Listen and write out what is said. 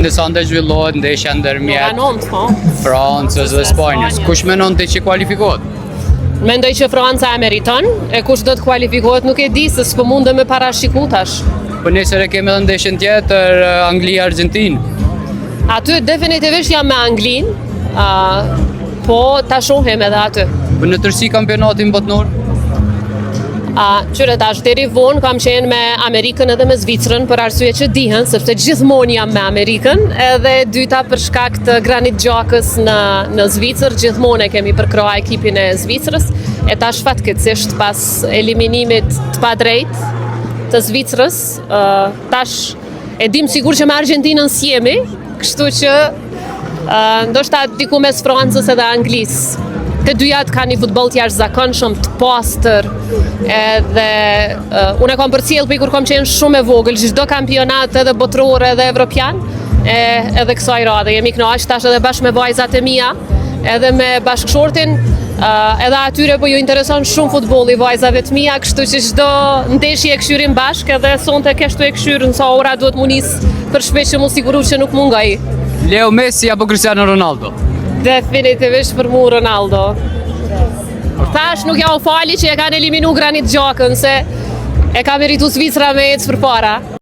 Sa ndër zhvillohet ndeshja ndërmjet Po. Francës dhe Spanjës. Kush mendon ti që kualifikohet? Mendoj që Franca e meriton, e kush do të kualifikohet nuk e di, se s'po mundem me parashiku tash. Po nesër e kemi edhe ndeshjen tjetër Angli-Argentinë. Aty definitivisht jam me Anglin, po ta shohim edhe aty. Po në tërësi kampionatin botnor? Qyre tash deri vonë kam qenë me Amerikën edhe me Zvicrën për arsye që dihen, sepse gjithmonë jam me Amerikën, edhe dyta për shkak të Granit Xhakës në Zvicër, gjithmonë e kemi përkrah ekipin e Zvicrës, e tash fatkeqësisht pas eliminimit të padrejtë të Zvicrës, tash e dim sigur që me Argentinën s'jemi, kështu që ndoshta diku mes Francës edhe Anglisë. Të dyjat ka një futboll të jashtëzakonshëm, të pastër, edhe unë e kam përcjell kur kam qenë shumë e vogël, çdo kampionat edhe botror edhe evropian, edhe kësaj radhe jemi kënaqur tash edhe bashkë me vajzat e mia, edhe me bashkëshortin, edhe atyre po ju intereson shumë futbolli vajzave të mia, kështu që çdo ndeshje e këshyrim bashkë, edhe sonte kështu e këshyrën sa ora duhet mu nis për shpesh që mu siguru që nuk mungoj. Leo Messi apo Cristiano Ronaldo? Definitivisht për mu Ronaldo. Thash nuk ja u fali që e kanë eliminu Granit Xhakën, se e ka meritu Zvicra me ecë përpara.